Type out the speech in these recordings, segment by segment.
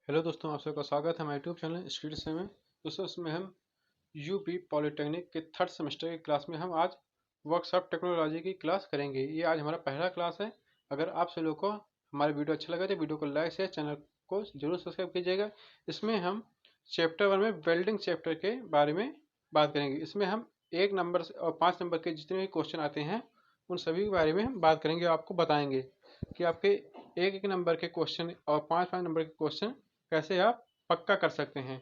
Hello दोस्तों, आप सबका स्वागत है हमारे यूट्यूब चैनल स्टडी से में। दोस्तों, इसमें हम यूपी पॉलिटेक्निक के थर्ड सेमेस्टर की क्लास में हम आज वर्कशॉप टेक्नोलॉजी की क्लास करेंगे। ये आज हमारा पहला क्लास है। अगर आप सभी लोगों को हमारा वीडियो अच्छा लगा तो वीडियो को लाइक शेयर, चैनल को जरूर सब्सक्राइब कीजिएगा। इसमें हम चैप्टर 1 में वेल्डिंग चैप्टर के बारे में बात करेंगे। इसमें हम 1 नंबर से और 5 नंबर के जितने भी क्वेश्चन आते हैं उन सभी के बारे में हम बात करेंगे। आपको बताएंगे कि आपके 1-1 नंबर के क्वेश्चन और 5-5 नंबर के क्वेश्चन कैसे आप पक्का कर सकते हैं।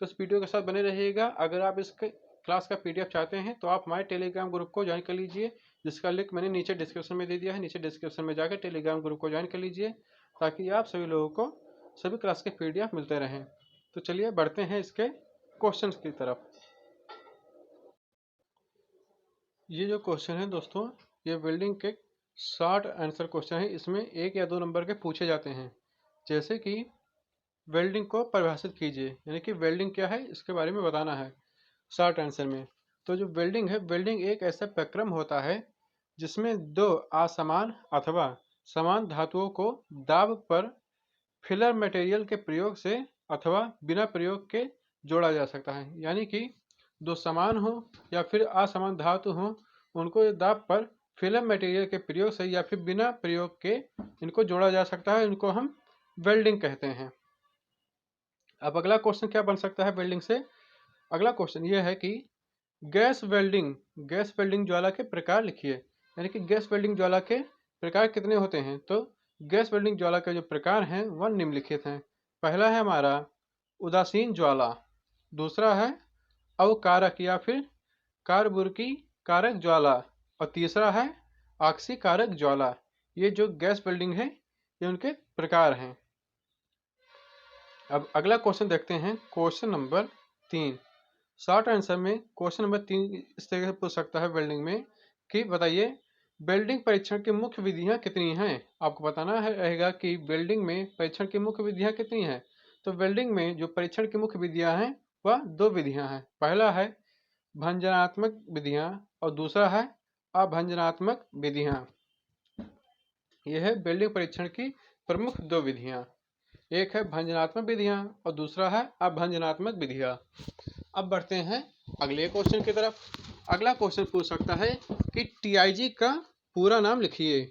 तो इस वीडियो के साथ बने रहिएगा। अगर आप इस क्लास का पीडीएफ चाहते हैं तो आप हमारे टेलीग्राम ग्रुप को ज्वाइन कर लीजिए, जिसका लिंक मैंने नीचे डिस्क्रिप्शन में दे दिया है। नीचे डिस्क्रिप्शन में जाकर टेलीग्राम ग्रुप को ज्वाइन कर लीजिए ताकि आप सभी लोगों को सभी क्लास के पीडीएफ मिलते रहें। तो चलिए बढ़ते हैं इसके क्वेश्चन की तरफ। ये जो क्वेश्चन है दोस्तों, ये वेल्डिंग के शॉर्ट आंसर क्वेश्चन है। इसमें 1 या 2 नंबर के पूछे जाते हैं। जैसे कि वेल्डिंग को परिभाषित कीजिए, यानी कि वेल्डिंग क्या है इसके बारे में बताना है शॉर्ट आंसर में। तो जो वेल्डिंग है, वेल्डिंग एक ऐसा प्रक्रम होता है जिसमें दो असमान अथवा समान धातुओं को दाब पर फिलर मटेरियल के प्रयोग से अथवा बिना प्रयोग के जोड़ा जा सकता है। यानी कि दो समान हो या फिर असमान धातु हो, उनको दाब पर फिलर मटेरियल के प्रयोग से या फिर बिना प्रयोग के इनको जोड़ा जा सकता है। इनको हम वेल्डिंग कहते हैं। अब अगला क्वेश्चन क्या बन सकता है वेल्डिंग से? अगला क्वेश्चन यह है कि गैस वेल्डिंग ज्वाला के प्रकार लिखिए। यानी कि गैस वेल्डिंग ज्वाला के प्रकार कितने होते हैं? तो गैस वेल्डिंग ज्वाला के जो प्रकार हैं वह निम्नलिखित हैं। पहला है हमारा उदासीन ज्वाला, दूसरा है अवकारक या फिर कार्बुरकी कारक ज्वाला, और तीसरा है ऑक्सी कारक ज्वाला। ये जो गैस वेल्डिंग है ये उनके प्रकार हैं। अब अगला क्वेश्चन देखते हैं, क्वेश्चन नंबर 3। शॉर्ट आंसर में क्वेश्चन नंबर 3 इस तरह से पूछ सकता है वेल्डिंग में कि बताइए वेल्डिंग परीक्षण की मुख्य विधियां कितनी हैं। आपको बताना है रहेगा कि वेल्डिंग में परीक्षण की मुख्य विधियां कितनी हैं। तो वेल्डिंग में जो परीक्षण की मुख्य विधियां हैं वह 2 विधियां हैं। पहला है भंजनात्मक विधियां और दूसरा है अभंजनात्मक विधियां। यह है वेल्डिंग परीक्षण की प्रमुख 2 विधियां। एक है भंजनात्मक विधियां और दूसरा है अभंजनात्मक विधियां। अब बढ़ते हैं अगले क्वेश्चन की तरफ। अगला क्वेश्चन पूछ सकता है कि टीआईजी का पूरा नाम लिखिए।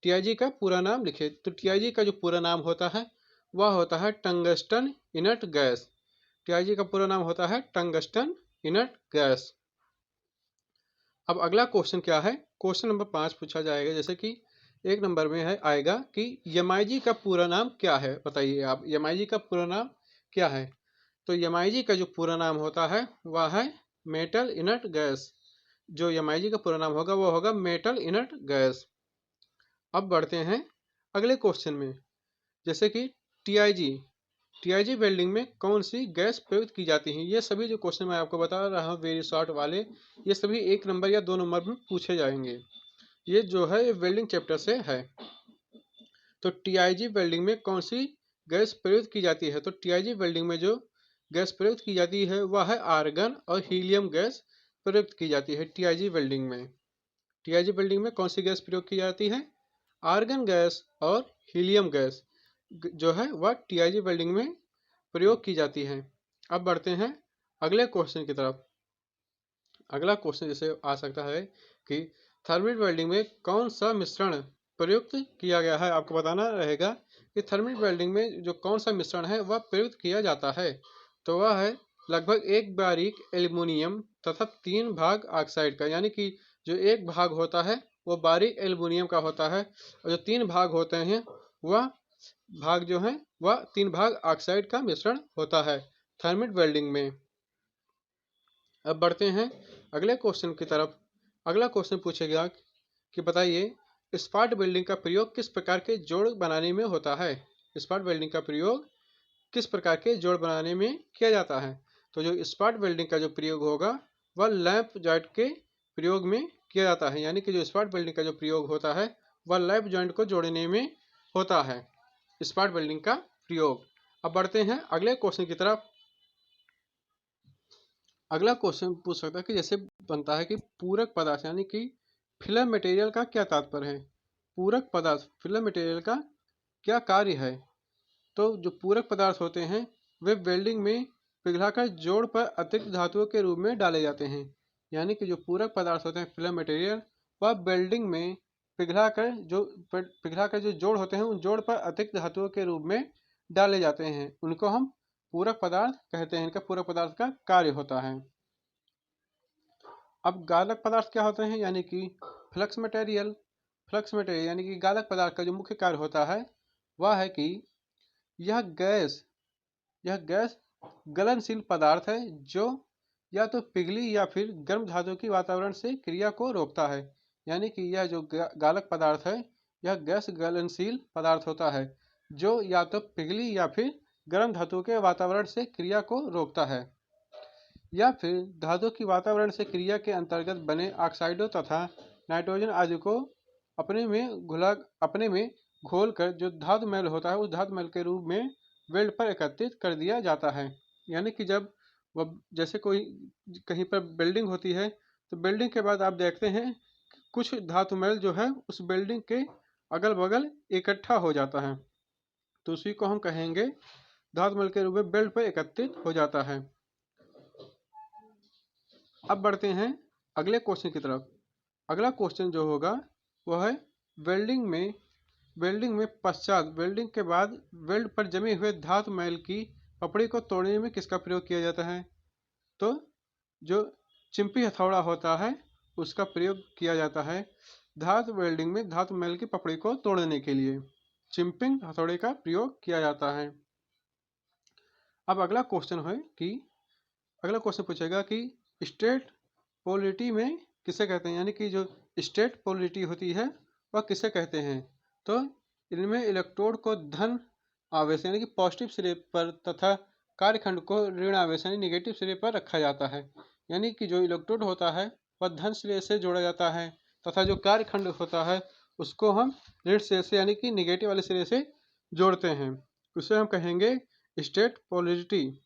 टीआईजी का पूरा नाम लिखिए। तो टीआईजी का जो पूरा नाम होता है वह होता है टंगस्टन इनर्ट गैस। टीआईजी का पूरा नाम होता है टंगस्टन इनर्ट गैस। अब अगला क्वेश्चन क्या है? क्वेश्चन नंबर 5 पूछा जाएगा। जैसे कि 1 नंबर में है आएगा कि एमआईजी का पूरा नाम क्या है। बताइए आप एमआईजी का पूरा नाम क्या है। तो एमआईजी का जो पूरा नाम होता है वह है मेटल इनर्ट गैस। जो एमआईजी का पूरा नाम होगा वो होगा मेटल इनर्ट गैस। अब बढ़ते हैं अगले क्वेश्चन में। जैसे कि टीआईजी टीआईजी वेल्डिंग में कौन सी गैस प्रयुक्त की जाती है। ये सभी जो क्वेश्चन मैं आपको बता रहा हूँ वेरी शॉर्ट वाले, ये सभी 1 नंबर या 2 नंबर में पूछे जाएंगे। ये जो है ये वेल्डिंग चैप्टर से है। तो टीआईजी वेल्डिंग में कौन सी गैस प्रयुक्त की जाती है। तो टीआईजी वेल्डिंग में जो गैस प्रयुक्त की जाती है वह है आर्गन और हीलियम गैस प्रयुक्त की जाती है टीआईजी वेल्डिंग में। टीआईजी वेल्डिंग में कौन सी गैस प्रयोग की जाती है? आर्गन गैस और हीलियम गैस जो है वह टीआईजी वेल्डिंग में प्रयोग की जाती है। अब बढ़ते हैं अगले क्वेश्चन की तरफ। अगला क्वेश्चन जैसे आ सकता है कि थर्मिट वेल्डिंग में कौन सा मिश्रण प्रयुक्त किया गया है। आपको बताना रहेगा कि थर्मिट वेल्डिंग में जो कौन सा मिश्रण है वह प्रयुक्त किया जाता है। तो वह है लगभग 1 बारीक एल्युमिनियम तथा 3 भाग ऑक्साइड का। यानी कि जो 1 भाग होता है वो बारीक एल्युमिनियम का होता है और जो 3 भाग होते हैं वह भाग जो है वह 3 भाग ऑक्साइड का मिश्रण होता है थर्मिट वेल्डिंग में। अब बढ़ते हैं अगले क्वेश्चन की तरफ। अगला क्वेश्चन पूछेगा कि बताइए स्पॉट वेल्डिंग का प्रयोग किस प्रकार के जोड़ बनाने में होता है। स्पॉट वेल्डिंग का प्रयोग किस प्रकार के जोड़ बनाने में किया जाता है। तो जो स्पॉट वेल्डिंग का जो प्रयोग होगा वह लैंप जॉइंट के प्रयोग में किया जाता है। यानी कि जो स्पॉट वेल्डिंग का जो प्रयोग होता है वह लैंप जॉइंट को जोड़ने में होता है स्पॉट वेल्डिंग का प्रयोग। अब बढ़ते हैं अगले क्वेश्चन की तरफ। अगला क्वेश्चन पूछ सकता है कि जैसे बनता है कि पूरक पदार्थ यानी कि फिलर मटेरियल का क्या तात्पर्य है। पूरक पदार्थ फिलर मटेरियल का क्या कार्य है। तो जो पूरक पदार्थ होते हैं वे वेल्डिंग में पिघलाकर जोड़ पर अतिरिक्त धातुओं के रूप में डाले जाते हैं। यानी कि जो पूरक पदार्थ होते हैं फिलर मटेरियल, वह वेल्डिंग में पिघलाकर जो जोड़ होते हैं उन जोड़ पर अतिरिक्त धातुओं के रूप में डाले जाते हैं। उनको हम पूरक पदार्थ कहते हैं। इनका पूरक पदार्थ का कार्य होता है। अब गालक पदार्थ क्या होते हैं, यानी कि फ्लक्स मटेरियल। फ्लक्स मटेरियल यानी कि गालक पदार्थ का जो मुख्य कार्य होता है वह है कि यह गैस गलनशील पदार्थ है जो या तो पिघली या फिर गर्म धातु की वातावरण से क्रिया को रोकता है। यानी कि यह जो गालक पदार्थ है यह गैस गलनशील पदार्थ होता है जो या तो पिघली या फिर गर्म धातु के वातावरण से क्रिया को रोकता है, या फिर धातु की वातावरण से क्रिया के अंतर्गत बने ऑक्साइडों तथा नाइट्रोजन आदि को अपने में घोलकर जो धातु मैल होता है उस धातु मैल के रूप में वेल्ड पर एकत्रित कर दिया जाता है। यानी कि जब वह जैसे कोई कहीं पर बिल्डिंग होती है तो बिल्डिंग के बाद आप देखते हैं कुछ धातु मैल जो है उस बिल्डिंग के अगल बगल इकट्ठा हो जाता है, तो उसी को हम कहेंगे धातु मैल के रूप में बेल्ट पर एकत्रित हो जाता है। अब बढ़ते हैं अगले क्वेश्चन की तरफ। अगला क्वेश्चन जो होगा वह है वेल्डिंग में पश्चात वेल्डिंग के बाद वेल्ड पर जमे हुए धातु मैल की पपड़ी को तोड़ने में किसका प्रयोग किया जाता है? तो जो चिंपी हथौड़ा होता है उसका प्रयोग किया जाता है धातु वेल्डिंग में धातु मैल की पपड़ी को तोड़ने के लिए। चिंपिंग हथौड़े का प्रयोग किया जाता है। अब अगला क्वेश्चन पूछेगा कि स्टेट पोलरिटी में किसे कहते हैं, यानी कि जो स्टेट पोलरिटी होती है वह किसे कहते हैं? तो इनमें इलेक्ट्रोड को धन आवेश यानी कि पॉजिटिव सिरे पर तथा कार्यखंड को ऋण आवेश यानी निगेटिव सिरे पर रखा जाता है। यानी कि जो इलेक्ट्रोड होता है वह धन सिरे से जोड़ा जाता है तथा जो कार्यखंड होता है उसको हम ऋण सिरे से यानी कि निगेटिव वाले सिरे से जोड़ते हैं। उसे हम कहेंगे स्टेट पोलरिटी।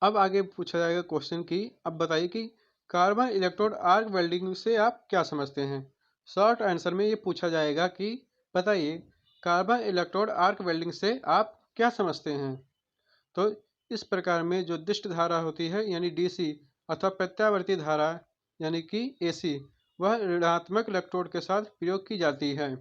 अब आगे पूछा जाएगा क्वेश्चन की अब बताइए कि कार्बन इलेक्ट्रोड आर्क वेल्डिंग से आप क्या समझते हैं? शॉर्ट आंसर में ये पूछा जाएगा कि बताइए कार्बन इलेक्ट्रोड आर्क वेल्डिंग से आप क्या समझते हैं? तो इस प्रकार में जो दिष्ट धारा होती है यानी डीसी अथवा प्रत्यावर्ती धारा यानी कि एसी वह ऋणात्मक इलेक्ट्रोड के साथ प्रयोग की जाती है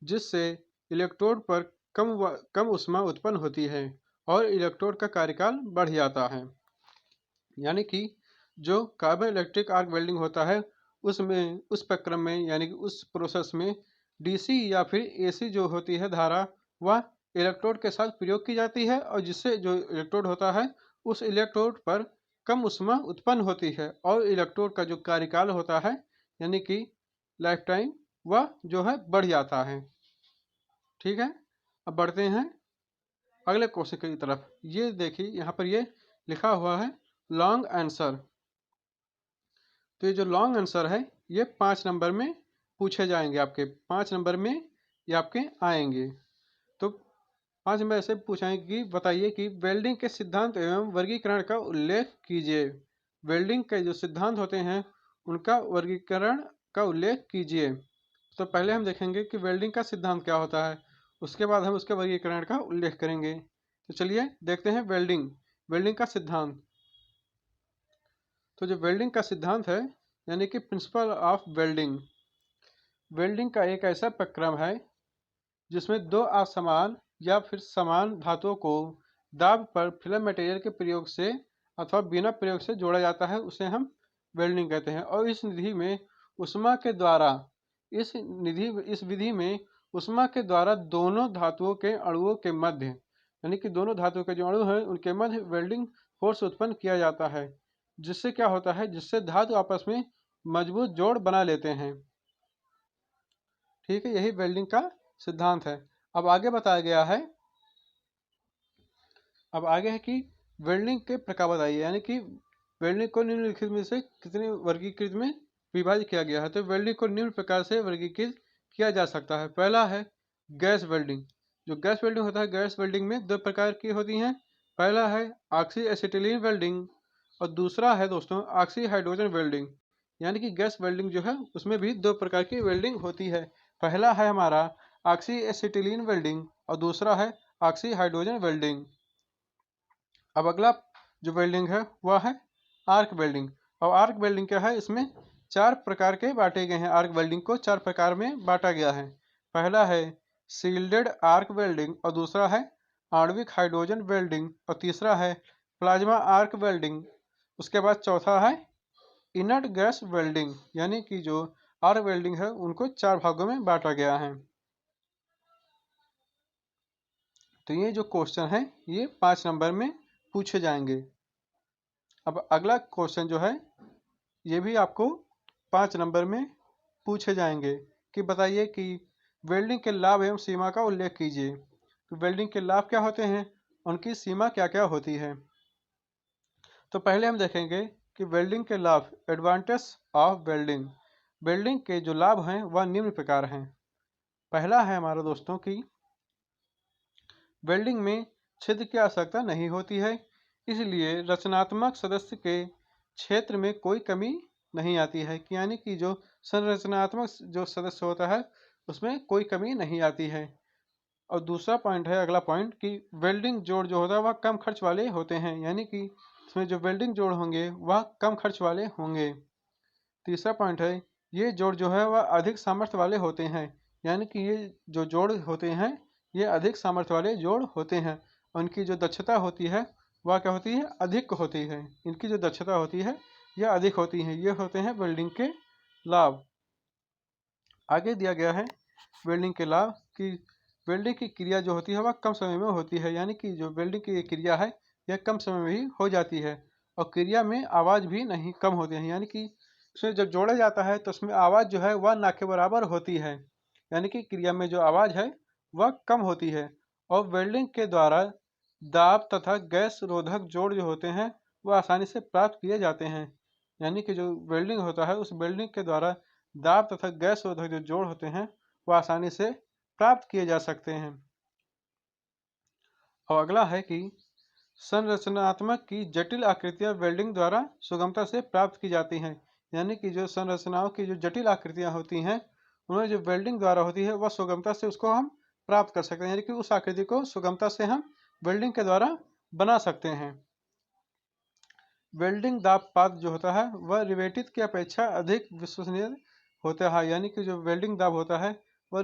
जिससे इलेक्ट्रोड पर कम ऊष्मा उत्पन्न होती है और इलेक्ट्रोड का कार्यकाल बढ़ जाता है। यानी कि जो कार्बन इलेक्ट्रिक आर्क वेल्डिंग होता है उसमें उस प्रक्रम में यानी कि उस प्रोसेस में डीसी या फिर एसी जो होती है धारा वह इलेक्ट्रोड के साथ प्रयोग की जाती है और जिससे जो इलेक्ट्रोड होता है उस इलेक्ट्रोड पर कम ऊष्मा उत्पन्न होती है और इलेक्ट्रोड का जो कार्यकाल होता है यानी कि लाइफ टाइम वह जो है बढ़ जाता है। ठीक है, अब बढ़ते हैं अगले क्वेश्चन की तरफ। ये देखिए यहाँ पर ये लिखा हुआ है लॉन्ग आंसर। तो ये जो लॉन्ग आंसर है ये 5 नंबर में पूछे जाएंगे, आपके 5 नंबर में ये आपके आएंगे। तो 5 नंबर ऐसे पूछाएंगे कि बताइए कि वेल्डिंग के सिद्धांत एवं वर्गीकरण का उल्लेख कीजिए। वेल्डिंग के जो सिद्धांत होते हैं उनका वर्गीकरण का उल्लेख कीजिए। तो पहले हम देखेंगे कि वेल्डिंग का सिद्धांत क्या होता है, उसके बाद हम उसके वर्गीकरण का उल्लेख करेंगे। तो चलिए देखते हैं वेल्डिंग का सिद्धांत। तो जो वेल्डिंग का सिद्धांत है यानी कि प्रिंसिपल ऑफ वेल्डिंग का एक ऐसा प्रक्रम है जिसमें दो असमान या फिर समान धातुओं को दाब पर फिल्म मटेरियल के प्रयोग से अथवा बिना प्रयोग से जोड़ा जाता है, उसे हम वेल्डिंग कहते हैं। और इस विधि में उष्मा के द्वारा दोनों धातुओं के अणुओं के मध्य यानी कि दोनों धातुओं के जो अणु हैं उनके मध्य वेल्डिंग फोर्स उत्पन्न किया जाता है, जिससे क्या होता है जिससे धातु आपस में मजबूत जोड़ बना लेते हैं। ठीक है, यही वेल्डिंग का सिद्धांत है। अब आगे बताया गया है कि वेल्डिंग के प्रकार बताइए, यानी कि वेल्डिंग को निम्नलिखित में से कितने वर्गीकृत में विभाजित किया गया है। तो वेल्डिंग को निम्न प्रकार से वर्गीकृत किया जा सकता है। पहला है गैस वेल्डिंग। जो गैस वेल्डिंग होता है, गैस वेल्डिंग में 2 प्रकार की होती हैं। पहला है ऑक्सी एसिटिलीन वेल्डिंग और दूसरा है दोस्तों ऑक्सी हाइड्रोजन वेल्डिंग। यानी कि गैस वेल्डिंग जो है उसमें भी 2 प्रकार की वेल्डिंग होती है। पहला है हमारा ऑक्सी एसिटिलीन वेल्डिंग और दूसरा है ऑक्सी हाइड्रोजन वेल्डिंग। अब अगला जो वेल्डिंग है वह है आर्क वेल्डिंग। और आर्क वेल्डिंग क्या है, इसमें 4 प्रकार के बांटे गए हैं। आर्क वेल्डिंग को 4 प्रकार में बांटा गया है। पहला है सील्डेड आर्क वेल्डिंग और दूसरा है आणविक हाइड्रोजन वेल्डिंग और तीसरा है प्लाज्मा आर्क वेल्डिंग। उसके बाद चौथा है इनर्ट गैस वेल्डिंग। यानी कि जो आर्क वेल्डिंग है उनको 4 भागों में बांटा गया है। तो ये जो क्वेश्चन है ये 5 नंबर में पूछे जाएंगे। अब अगला क्वेश्चन जो है ये भी आपको 5 नंबर में पूछे जाएंगे कि बताइए कि वेल्डिंग के लाभ एवं सीमा का उल्लेख कीजिए। तो वेल्डिंग के लाभ क्या होते हैं, उनकी सीमा क्या क्या होती है। तो पहले हम देखेंगे कि वेल्डिंग के लाभ। Advantage of welding. वेल्डिंग के जो लाभ हैं वह निम्न प्रकार हैं। पहला है हमारा दोस्तों की वेल्डिंग में छिद्र की आवश्यकता नहीं होती है, इसलिए रचनात्मक सदस्य के क्षेत्र में कोई कमी नहीं आती है। यानी कि जो संरचनात्मक जो सदस्य होता है उसमें कोई कमी नहीं आती है। और दूसरा पॉइंट है, अगला पॉइंट, कि वेल्डिंग जोड़ जो होता है वह कम खर्च वाले होते हैं। यानी कि इसमें जो वेल्डिंग जोड़ होंगे वह कम खर्च वाले होंगे। तीसरा पॉइंट है, ये जोड़ जो है वह अधिक सामर्थ्य वाले होते हैं। यानी कि ये जो जोड़ होते हैं ये अधिक सामर्थ्य वाले जोड़ होते हैं। उनकी जो दक्षता होती है वह क्या होती है, अधिक होती है। इनकी जो दक्षता होती है यह अधिक होती है। ये होते हैं वेल्डिंग के लाभ। आगे दिया गया है वेल्डिंग के लाभ कि वेल्डिंग की क्रिया जो होती है वह कम समय में होती है। यानी कि जो वेल्डिंग की क्रिया है यह कम समय में ही हो जाती है और क्रिया में आवाज़ भी नहीं कम होती है। यानी कि उसमें जब जोड़ा जाता है तो उसमें आवाज़ जो है वह ना के बराबर होती है। यानी कि क्रिया में जो आवाज़ है वह कम होती है। और वेल्डिंग के द्वारा दाब तथा गैस रोधक जोड़ जो होते हैं वह आसानी से प्राप्त किए जाते हैं। यानी कि जो वेल्डिंग होता है उस वेल्डिंग के द्वारा दाब तथा गैस रोधक जो जोड़ होते हैं वह आसानी से प्राप्त किए जा सकते हैं। और अगला है कि संरचनात्मक की जटिल आकृतियां वेल्डिंग द्वारा सुगमता से प्राप्त की जाती हैं। यानी कि जो संरचनाओं की जो जटिल आकृतियां होती हैं उन्हें जो वेल्डिंग द्वारा होती है वह सुगमता से उसको हम प्राप्त कर सकते हैं। यानी कि उस आकृति को सुगमता से हम वेल्डिंग के द्वारा बना सकते हैं। वेल्डिंग दाब पात जो होता है वह रिवेटित की अपेक्षा अधिक विश्वसनीय होता है। यानी कि जो वेल्डिंग दाब होता है वह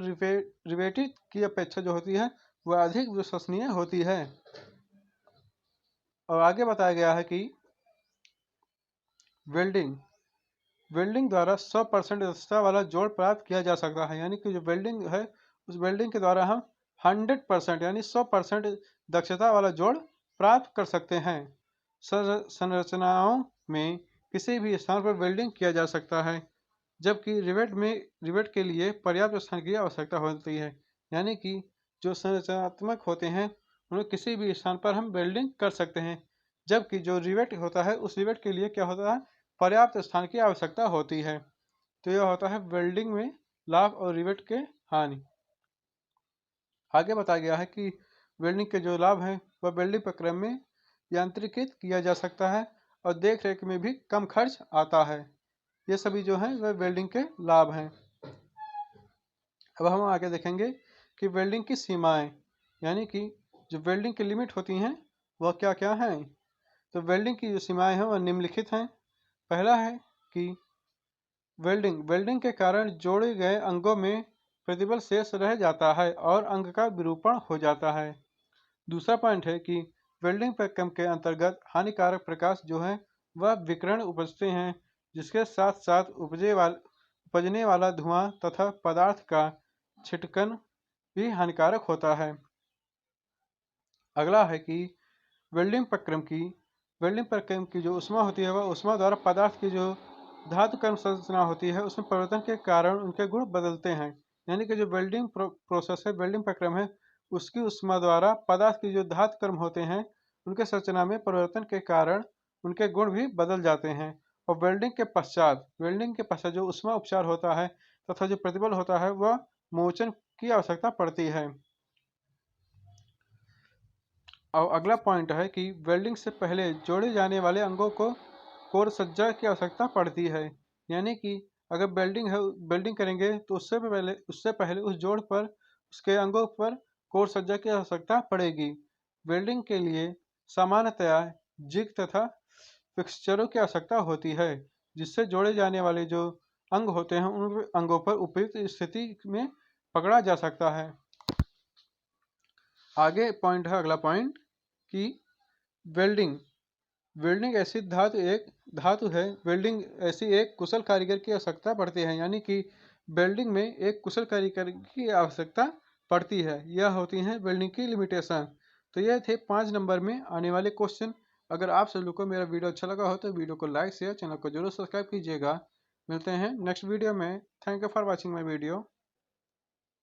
रिवेटित की अपेक्षा जो होती है वह अधिक विश्वसनीय होती है। और आगे बताया गया है कि वेल्डिंग वेल्डिंग द्वारा 100% दक्षता वाला जोड़ प्राप्त किया जा सकता है। यानी कि जो वेल्डिंग है उस वेल्डिंग के द्वारा हम 100% यानी 100% दक्षता वाला जोड़ प्राप्त कर सकते हैं। संरचनाओं में किसी भी स्थान पर वेल्डिंग किया जा सकता है, जबकि रिवेट के लिए पर्याप्त स्थान की आवश्यकता होती है। यानी कि जो संरचनात्मक होते हैं उन्हें किसी भी स्थान पर हम वेल्डिंग कर सकते हैं, जबकि जो रिवेट होता है उस रिवेट के लिए क्या होता है, पर्याप्त स्थान की आवश्यकता होती है। तो यह होता है वेल्डिंग में लाभ और रिवेट के हानि। आगे बताया गया है कि वेल्डिंग के जो लाभ हैं वह वेल्डिंग प्रक्रिया में यांत्रिकृत किया जा सकता है और देख रेख में भी कम खर्च आता है। ये सभी जो हैं वह वेल्डिंग के लाभ हैं। अब हम आगे देखेंगे कि वेल्डिंग की सीमाएं, यानी कि जो वेल्डिंग की लिमिट होती हैं वह क्या क्या हैं। तो वेल्डिंग की जो सीमाएं हैं वह निम्नलिखित हैं। पहला है कि वेल्डिंग के कारण जोड़े गए अंगों में प्रतिबल शेष रह जाता है और अंग का विरूपण हो जाता है। दूसरा पॉइंट है कि वेल्डिंग प्रक्रम के अंतर्गत हानिकारक प्रकाश जो है वह विकिरण उपजते हैं, जिसके साथ साथ उपजने वाला धुआं तथा पदार्थ का छिटकन भी हानिकारक होता है। अगला है कि वेल्डिंग प्रक्रम की जो ऊष्मा होती है वह ऊष्मा द्वारा पदार्थ की जो धातु कर्म संरचना होती है उसमें परिवर्तन के कारण उनके गुण बदलते हैं। यानी कि जो वेल्डिंग प्रोसेस है, वेल्डिंग प्रक्रम है, उसकी ऊष्मा द्वारा पदार्थ की जो धातु कर्म होते हैं उनके संरचना में परिवर्तन के कारण उनके गुण भी बदल जाते हैं। और वेल्डिंग के पश्चात जो ऊष्मा उपचार होता है तथा जो प्रतिबल होता है वह मोचन की आवश्यकता पड़ती है। और अगला पॉइंट है कि वेल्डिंग से पहले जोड़े जाने वाले अंगों को कोर सज्जा की आवश्यकता पड़ती है। यानी कि अगर वेल्डिंग करेंगे तो उससे पहले उस जोड़ पर उसके अंगों पर कोर सज्जा की आवश्यकता पड़ेगी। वेल्डिंग के लिए सामान्यतया जिग तथा फिक्सचरों की आवश्यकता होती है, जिससे जोड़े जाने वाले जो अंग होते हैं उन अंगों पर उपयुक्त स्थिति में पकड़ा जा सकता है। आगे पॉइंट है, अगला पॉइंट कि वेल्डिंग वेल्डिंग ऐसी धातु है, वेल्डिंग ऐसी एक कुशल कारीगर की आवश्यकता पड़ती है, यानी कि वेल्डिंग में एक कुशल कारीगर की आवश्यकता पड़ती है। यह होती है वेल्डिंग की लिमिटेशन। तो यह थे 5 नंबर में आने वाले क्वेश्चन। अगर आप सभी को मेरा वीडियो अच्छा लगा हो तो वीडियो को लाइक शेयर, चैनल को जरूर सब्सक्राइब कीजिएगा। मिलते हैं नेक्स्ट वीडियो में। Thank you for watching my video.